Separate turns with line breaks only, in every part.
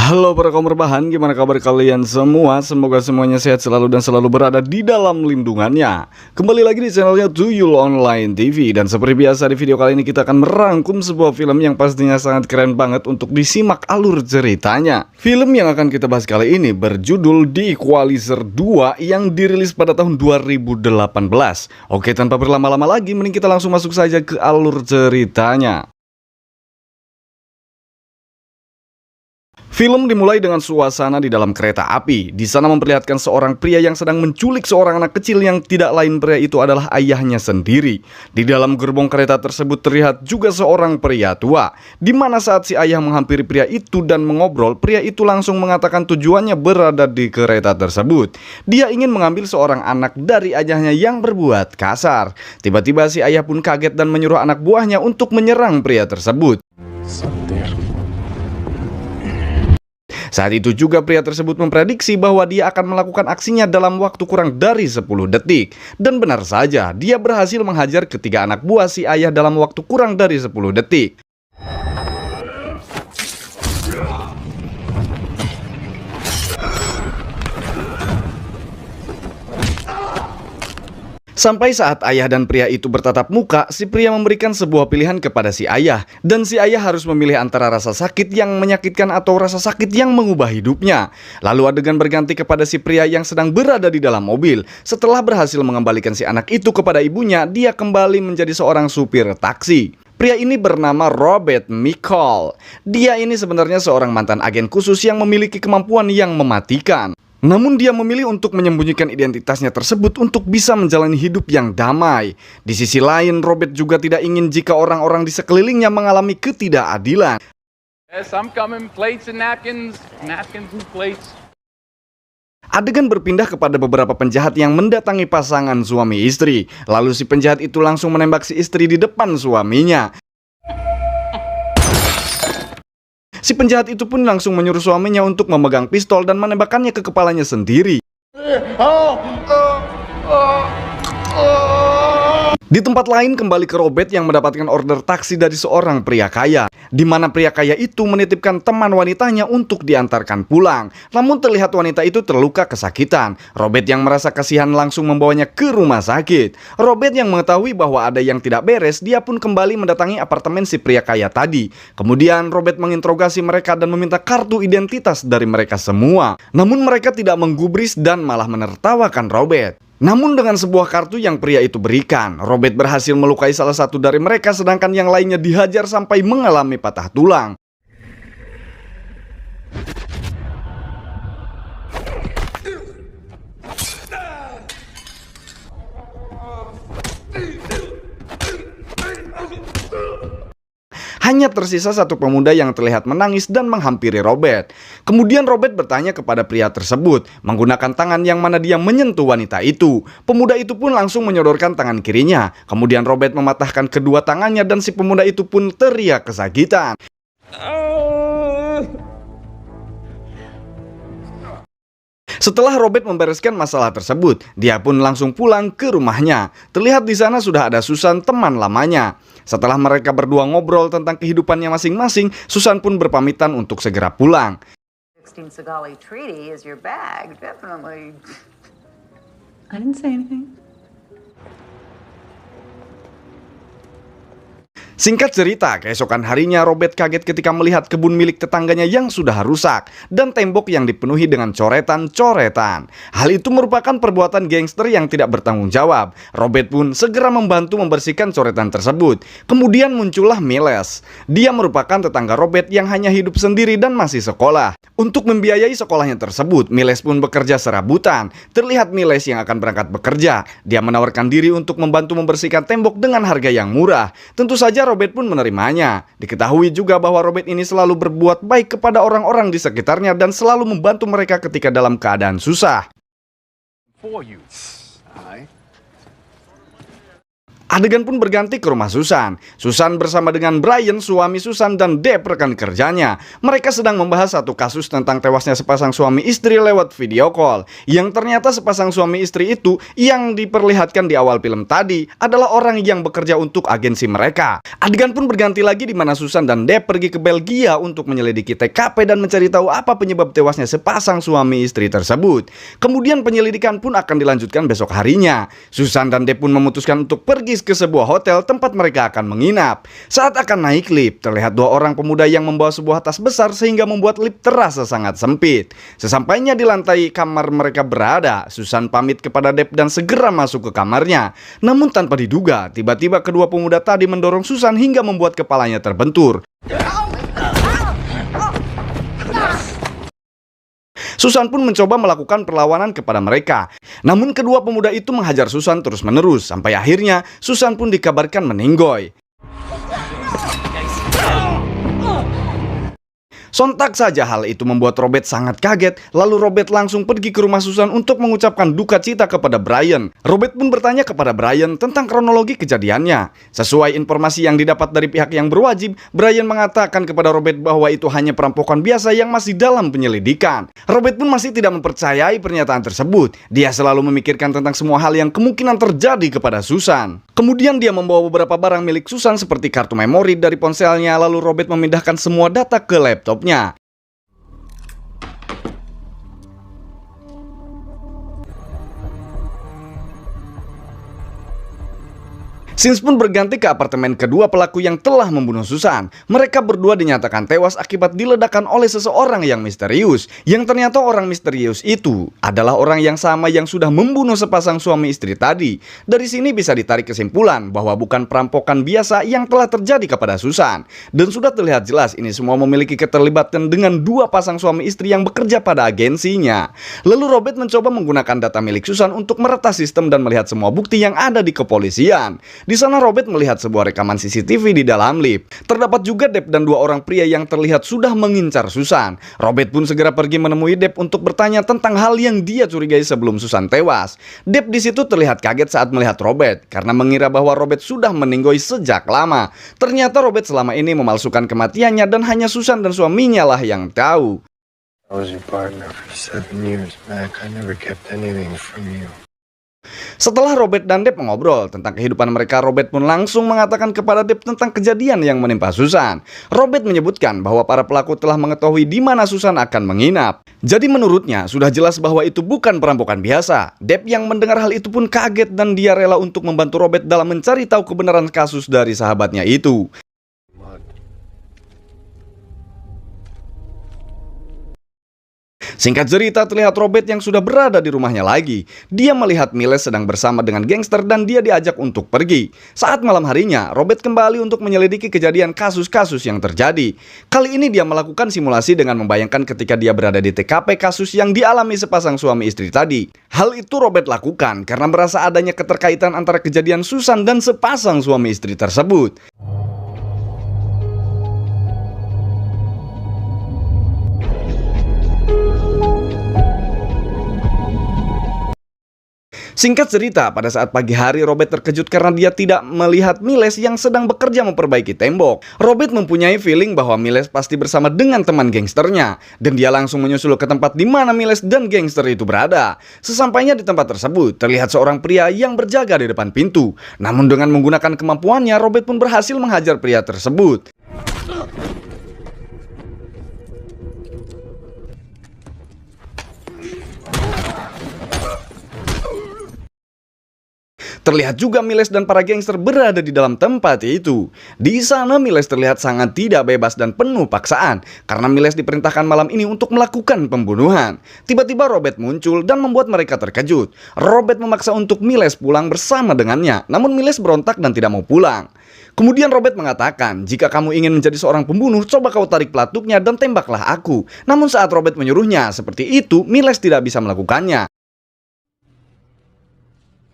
Halo para kaum rebahan, gimana kabar kalian semua? Semoga semuanya sehat selalu dan selalu berada di dalam lindungannya. Kembali lagi di channelnya Tuyul Online TV. Dan seperti biasa di video kali ini kita akan merangkum sebuah film yang pastinya sangat keren banget untuk disimak alur ceritanya. Film yang akan kita bahas kali ini berjudul The Equalizer 2 yang dirilis pada tahun 2018. Oke, tanpa berlama-lama lagi, mending kita langsung masuk saja ke alur ceritanya. Film dimulai dengan suasana di dalam kereta api. Di sana memperlihatkan seorang pria yang sedang menculik seorang anak kecil yang tidak lain pria itu adalah ayahnya sendiri. Di dalam gerbong kereta tersebut terlihat juga seorang pria tua. Di mana saat si ayah menghampiri pria itu dan mengobrol, pria itu langsung mengatakan tujuannya berada di kereta tersebut. Dia ingin mengambil seorang anak dari ayahnya yang berbuat kasar. Tiba-tiba si ayah pun kaget dan menyuruh anak buahnya untuk menyerang pria tersebut. Saat itu juga pria tersebut memprediksi bahwa dia akan melakukan aksinya dalam waktu kurang dari 10 detik. Dan benar saja, dia berhasil menghajar ketiga anak buah si ayah dalam waktu kurang dari 10 detik. Sampai saat ayah dan pria itu bertatap muka, si pria memberikan sebuah pilihan kepada si ayah. Dan si ayah harus memilih antara rasa sakit yang menyakitkan atau rasa sakit yang mengubah hidupnya. Lalu adegan berganti kepada si pria yang sedang berada di dalam mobil. Setelah berhasil mengembalikan si anak itu kepada ibunya, dia kembali menjadi seorang supir taksi. Pria ini bernama Robert Michael. Dia ini sebenarnya seorang mantan agen khusus yang memiliki kemampuan yang mematikan. Namun dia memilih untuk menyembunyikan identitasnya tersebut untuk bisa menjalani hidup yang damai. Di sisi lain, Robert juga tidak ingin jika orang-orang di sekelilingnya mengalami ketidakadilan.
Yes, I'm coming. Plates and napkins. Napkins and plates.
Adegan berpindah kepada beberapa penjahat yang mendatangi pasangan suami istri. Lalu si penjahat itu langsung menembak si istri di depan suaminya. Si penjahat itu pun langsung menyuruh suaminya untuk memegang pistol dan menembakkannya ke kepalanya sendiri. Di tempat lain kembali ke Robert yang mendapatkan order taksi dari seorang pria kaya, di mana pria kaya itu menitipkan teman wanitanya untuk diantarkan pulang. Namun terlihat wanita itu terluka kesakitan. Robert yang merasa kasihan langsung membawanya ke rumah sakit. Robert yang mengetahui bahwa ada yang tidak beres, dia pun kembali mendatangi apartemen si pria kaya tadi. Kemudian Robert menginterogasi mereka dan meminta kartu identitas dari mereka semua. Namun mereka tidak menggubris dan malah menertawakan Robert. Namun dengan sebuah kartu yang pria itu berikan, Robert berhasil melukai salah satu dari mereka sedangkan yang lainnya dihajar sampai mengalami patah tulang. Hanya tersisa satu pemuda yang terlihat menangis dan menghampiri Robert. Kemudian Robert bertanya kepada pria tersebut menggunakan tangan yang mana dia menyentuh wanita itu. Pemuda itu pun langsung menyodorkan tangan kirinya. Kemudian Robert mematahkan kedua tangannya dan si pemuda itu pun teriak kesakitan. Setelah Robert membereskan masalah tersebut, dia pun langsung pulang ke rumahnya. Terlihat di sana sudah ada Susan, teman lamanya. Setelah mereka berdua ngobrol tentang kehidupannya masing-masing, Susan pun berpamitan untuk segera pulang.
I didn't say anything.
Singkat cerita, keesokan harinya Robert kaget ketika melihat kebun milik tetangganya yang sudah rusak dan tembok yang dipenuhi dengan coretan-coretan. Hal itu merupakan perbuatan gangster yang tidak bertanggung jawab. Robert pun segera membantu membersihkan coretan tersebut. Kemudian muncullah Miles. Dia merupakan tetangga Robert yang hanya hidup sendiri dan masih sekolah. Untuk membiayai sekolahnya tersebut, Miles pun bekerja serabutan. Terlihat Miles yang akan berangkat bekerja. Dia menawarkan diri untuk membantu membersihkan tembok dengan harga yang murah. Tentu saja Robert pun menerimanya. Diketahui juga bahwa Robert ini selalu berbuat baik kepada orang-orang di sekitarnya dan selalu membantu mereka ketika dalam keadaan susah. Adegan pun berganti ke rumah Susan. Susan bersama dengan Brian, suami Susan, dan Deb, rekan kerjanya. Mereka sedang membahas satu kasus tentang tewasnya sepasang suami istri lewat video call. Yang ternyata sepasang suami istri itu yang diperlihatkan di awal film tadi adalah orang yang bekerja untuk agensi mereka. Adegan pun berganti lagi di mana Susan dan Deb pergi ke Belgia untuk menyelidiki TKP dan mencari tahu apa penyebab tewasnya sepasang suami istri tersebut. Kemudian penyelidikan pun akan dilanjutkan besok harinya. Susan dan Deb pun memutuskan untuk pergi ke sebuah hotel tempat mereka akan menginap. Saat akan naik lift, terlihat dua orang pemuda yang membawa sebuah tas besar sehingga membuat lift terasa sangat sempit. Sesampainya di lantai kamar mereka berada, Susan pamit kepada Deb dan segera masuk ke kamarnya. Namun tanpa diduga, tiba-tiba kedua pemuda tadi mendorong Susan hingga membuat kepalanya terbentur. Susan pun mencoba melakukan perlawanan kepada mereka. Namun kedua pemuda itu menghajar Susan terus-menerus sampai akhirnya Susan pun dikabarkan meninggoy. Sontak saja hal itu membuat Robert sangat kaget, lalu Robert langsung pergi ke rumah Susan untuk mengucapkan duka cita kepada Brian. Robert pun bertanya kepada Brian tentang kronologi kejadiannya. Sesuai informasi yang didapat dari pihak yang berwajib, Brian mengatakan kepada Robert bahwa itu hanya perampokan biasa yang masih dalam penyelidikan. Robert pun masih tidak mempercayai pernyataan tersebut. Dia selalu memikirkan tentang semua hal yang kemungkinan terjadi kepada Susan. Kemudian dia membawa beberapa barang milik Susan seperti kartu memori dari ponselnya, lalu Robert memindahkan semua data ke laptopnya. Scenes pun berganti ke apartemen kedua pelaku yang telah membunuh Susan. Mereka berdua dinyatakan tewas akibat diledakkan oleh seseorang yang misterius. Yang ternyata orang misterius itu adalah orang yang sama yang sudah membunuh sepasang suami istri tadi. Dari sini bisa ditarik kesimpulan bahwa bukan perampokan biasa yang telah terjadi kepada Susan. Dan sudah terlihat jelas ini semua memiliki keterlibatan dengan dua pasang suami istri yang bekerja pada agensinya. Lalu Robert mencoba menggunakan data milik Susan untuk meretas sistem dan melihat semua bukti yang ada di kepolisian. Di sana Robert melihat sebuah rekaman CCTV di dalam lift. Terdapat juga Deb dan dua orang pria yang terlihat sudah mengincar Susan. Robert pun segera pergi menemui Deb untuk bertanya tentang hal yang dia curigai sebelum Susan tewas. Deb di situ terlihat kaget saat melihat Robert karena mengira bahwa Robert sudah meninggoy sejak lama. Ternyata Robert selama ini memalsukan kematiannya dan hanya Susan dan suaminya lah yang tahu.
I was your partner for 7 years, Mac. I never kept anything from you.
Setelah Robert dan Deb mengobrol tentang kehidupan mereka, Robert pun langsung mengatakan kepada Deb tentang kejadian yang menimpa Susan. Robert menyebutkan bahwa para pelaku telah mengetahui di mana Susan akan menginap. Jadi menurutnya sudah jelas bahwa itu bukan perampokan biasa. Deb yang mendengar hal itu pun kaget dan dia rela untuk membantu Robert dalam mencari tahu kebenaran kasus dari sahabatnya itu. Singkat cerita, terlihat Robert yang sudah berada di rumahnya lagi. Dia melihat Miles sedang bersama dengan gangster dan dia diajak untuk pergi. Saat malam harinya, Robert kembali untuk menyelidiki kejadian kasus-kasus yang terjadi. Kali ini dia melakukan simulasi dengan membayangkan ketika dia berada di TKP kasus yang dialami sepasang suami istri tadi. Hal itu Robert lakukan karena merasa adanya keterkaitan antara kejadian Susan dan sepasang suami istri tersebut. Singkat cerita, pada saat pagi hari Robert terkejut karena dia tidak melihat Miles yang sedang bekerja memperbaiki tembok. Robert mempunyai feeling bahwa Miles pasti bersama dengan teman gangsternya, dan dia langsung menyusul ke tempat di mana Miles dan gangster itu berada. Sesampainya di tempat tersebut, terlihat seorang pria yang berjaga di depan pintu. Namun dengan menggunakan kemampuannya, Robert pun berhasil menghajar pria tersebut. Terlihat juga Miles dan para gangster berada di dalam tempat itu. Di sana Miles terlihat sangat tidak bebas dan penuh paksaan karena Miles diperintahkan malam ini untuk melakukan pembunuhan. Tiba-tiba Robert muncul dan membuat mereka terkejut. Robert memaksa untuk Miles pulang bersama dengannya, namun Miles berontak dan tidak mau pulang. Kemudian Robert mengatakan, jika kamu ingin menjadi seorang pembunuh, coba kau tarik pelatuknya dan tembaklah aku. Namun saat Robert menyuruhnya seperti itu, Miles tidak bisa melakukannya.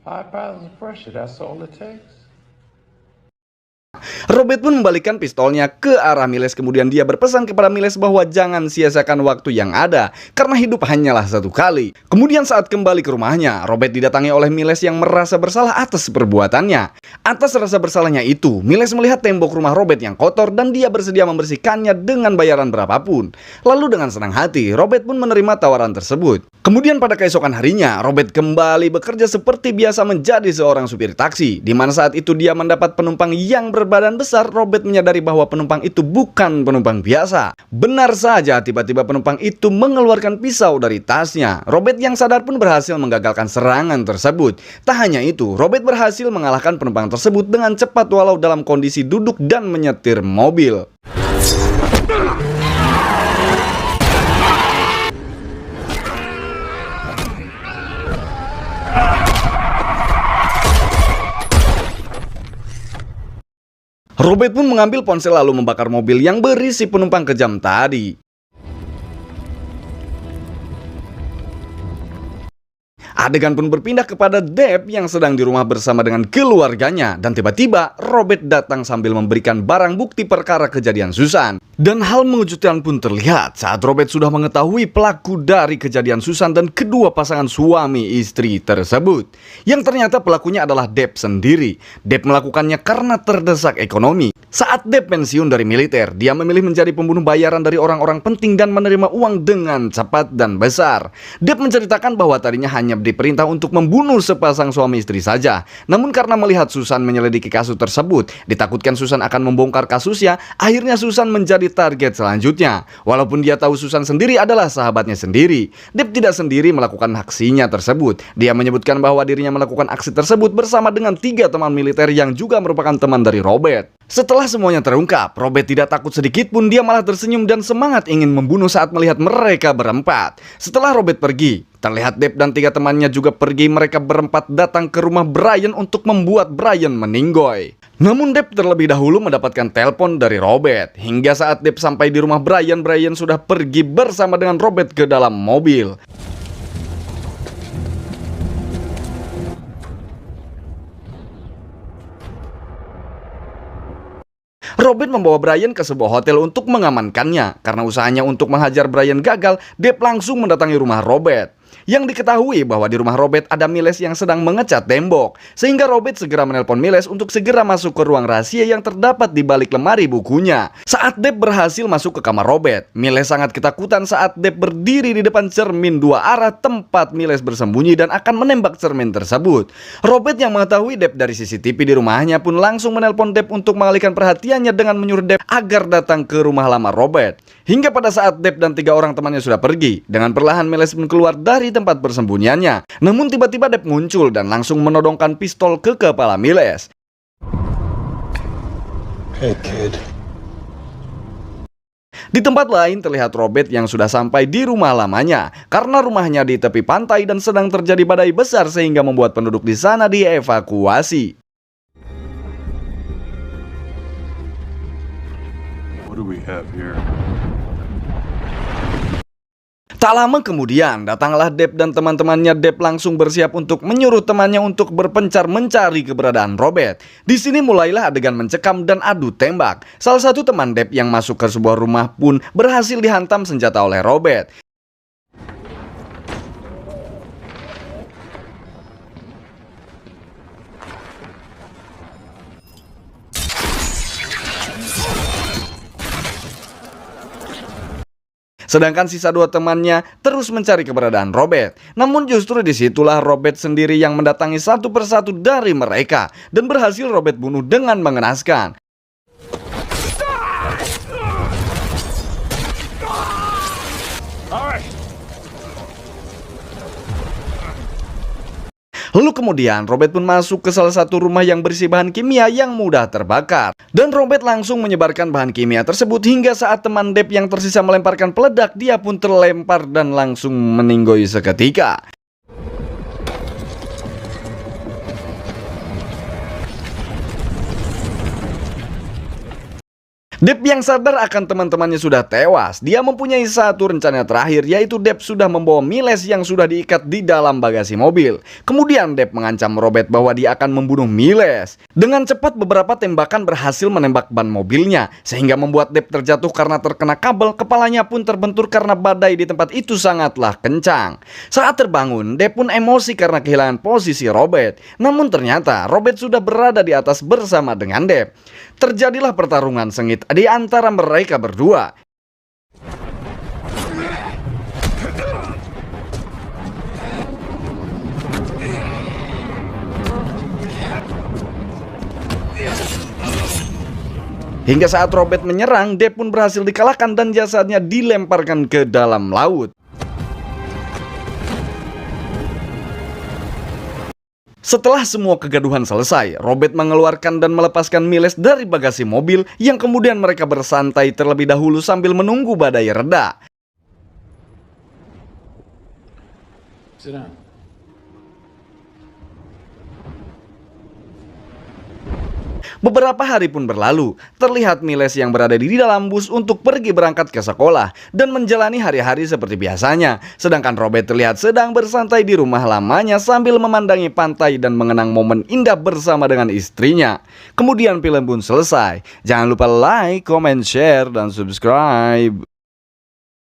5 pounds of pressure, that's all it takes.
Robert pun membalikkan pistolnya ke arah Miles, kemudian dia berpesan kepada Miles bahwa jangan sia-siakan waktu yang ada, karena hidup hanyalah satu kali. Kemudian saat kembali ke rumahnya, Robert didatangi oleh Miles yang merasa bersalah atas perbuatannya. Atas rasa bersalahnya itu, Miles melihat tembok rumah Robert yang kotor dan dia bersedia membersihkannya dengan bayaran berapapun. Lalu dengan senang hati, Robert pun menerima tawaran tersebut. Kemudian pada keesokan harinya, Robert kembali bekerja seperti biasa menjadi seorang supir taksi, di mana saat itu dia mendapat penumpang yang berbadan besar. Robert menyadari bahwa penumpang itu bukan penumpang biasa. Benar saja, tiba-tiba penumpang itu mengeluarkan pisau dari tasnya. Robert yang sadar pun berhasil menggagalkan serangan tersebut. Tak hanya itu, Robert berhasil mengalahkan penumpang tersebut dengan cepat walau dalam kondisi duduk dan menyetir mobil. Robert pun mengambil ponsel lalu membakar mobil yang berisi penumpang kejam tadi. Adegan pun berpindah kepada Deb yang sedang di rumah bersama dengan keluarganya, dan tiba-tiba Robert datang sambil memberikan barang bukti perkara kejadian Susan. Dan hal mengejutkan pun terlihat saat Robert sudah mengetahui pelaku dari kejadian Susan dan kedua pasangan suami istri tersebut, yang ternyata pelakunya adalah Deb sendiri. Deb melakukannya karena terdesak ekonomi. Saat Deb pensiun dari militer, dia memilih menjadi pembunuh bayaran dari orang-orang penting dan menerima uang dengan cepat dan besar. Deb menceritakan bahwa tadinya hanya diperintah untuk membunuh sepasang suami istri saja. Namun karena melihat Susan menyelidiki kasus tersebut, ditakutkan Susan akan membongkar kasusnya, akhirnya Susan menjadi target selanjutnya. Walaupun dia tahu Susan sendiri adalah sahabatnya sendiri, Deb tidak sendiri melakukan aksinya tersebut. Dia menyebutkan bahwa dirinya melakukan aksi tersebut bersama dengan 3 teman militer yang juga merupakan teman dari Robert. Setelah semuanya terungkap, Robert tidak takut sedikit pun, dia malah tersenyum dan semangat ingin membunuh saat melihat mereka berempat. Setelah Robert pergi, terlihat Deb dan 3 temannya juga pergi. Mereka berempat datang ke rumah Brian untuk membuat Brian meninggoy. Namun Deb terlebih dahulu mendapatkan telepon dari Robert. Hingga saat Deb sampai di rumah Brian, Brian sudah pergi bersama dengan Robert ke dalam mobil. Robert membawa Brian ke sebuah hotel untuk mengamankannya. Karena usahanya untuk menghajar Brian gagal, Deb langsung mendatangi rumah Robert. Yang diketahui bahwa di rumah Robert ada Miles yang sedang mengecat tembok, sehingga Robert segera menelpon Miles untuk segera masuk ke ruang rahasia yang terdapat di balik lemari bukunya. Saat Deb berhasil masuk ke kamar Robert, Miles sangat ketakutan saat Deb berdiri di depan cermin 2 arah tempat Miles bersembunyi dan akan menembak cermin tersebut. Robert yang mengetahui Deb dari CCTV di rumahnya pun langsung menelpon Deb untuk mengalihkan perhatiannya dengan menyuruh Deb agar datang ke rumah lama Robert. Hingga pada saat Deb dan 3 orang temannya sudah pergi, dengan perlahan Miles pun keluar dari tempat persembunyiannya. Namun tiba-tiba Deb muncul dan langsung menodongkan pistol ke kepala Miles.
Hey, kid.
Di tempat lain terlihat Robert yang sudah sampai di rumah lamanya, karena rumahnya di tepi pantai dan sedang terjadi badai besar sehingga membuat penduduk di sana dievakuasi.
What do we have here?
Tak lama kemudian, datanglah Deb dan teman-temannya. Deb langsung bersiap untuk menyuruh temannya untuk berpencar mencari keberadaan Robert. Di sini mulailah adegan mencekam dan adu tembak. Salah satu teman Deb yang masuk ke sebuah rumah pun berhasil dihantam senjata oleh Robert. Sedangkan sisa 2 temannya terus mencari keberadaan Robert. Namun justru disitulah Robert sendiri yang mendatangi satu persatu dari mereka dan berhasil Robert bunuh dengan mengenaskan. Lalu kemudian Robert pun masuk ke salah satu rumah yang berisi bahan kimia yang mudah terbakar. Dan Robert langsung menyebarkan bahan kimia tersebut hingga saat teman Deb yang tersisa melemparkan peledak, dia pun terlempar dan langsung meninggoy seketika. Deb yang sadar akan teman-temannya sudah tewas, dia mempunyai satu rencana terakhir, yaitu Deb sudah membawa Miles yang sudah diikat di dalam bagasi mobil. Kemudian Deb mengancam Robert bahwa dia akan membunuh Miles. Dengan cepat beberapa tembakan berhasil menembak ban mobilnya, sehingga membuat Deb terjatuh karena terkena kabel. Kepalanya pun terbentur karena badai di tempat itu sangatlah kencang. Saat terbangun, Deb pun emosi karena kehilangan posisi Robert. Namun ternyata Robert sudah berada di atas bersama dengan Deb. Terjadilah pertarungan sengit di antara mereka berdua. Hingga saat Robert menyerang, Deb pun berhasil dikalahkan dan jasadnya dilemparkan ke dalam laut. Setelah semua kegaduhan selesai, Robert mengeluarkan dan melepaskan Miles dari bagasi mobil yang kemudian mereka bersantai terlebih dahulu sambil menunggu badai reda.
Sit down.
Beberapa hari pun berlalu, terlihat Miles yang berada di dalam bus untuk pergi berangkat ke sekolah dan menjalani hari-hari seperti biasanya. Sedangkan Robert terlihat sedang bersantai di rumah lamanya sambil memandangi pantai dan mengenang momen indah bersama dengan istrinya. Kemudian film pun selesai. Jangan lupa like, comment, share, dan subscribe.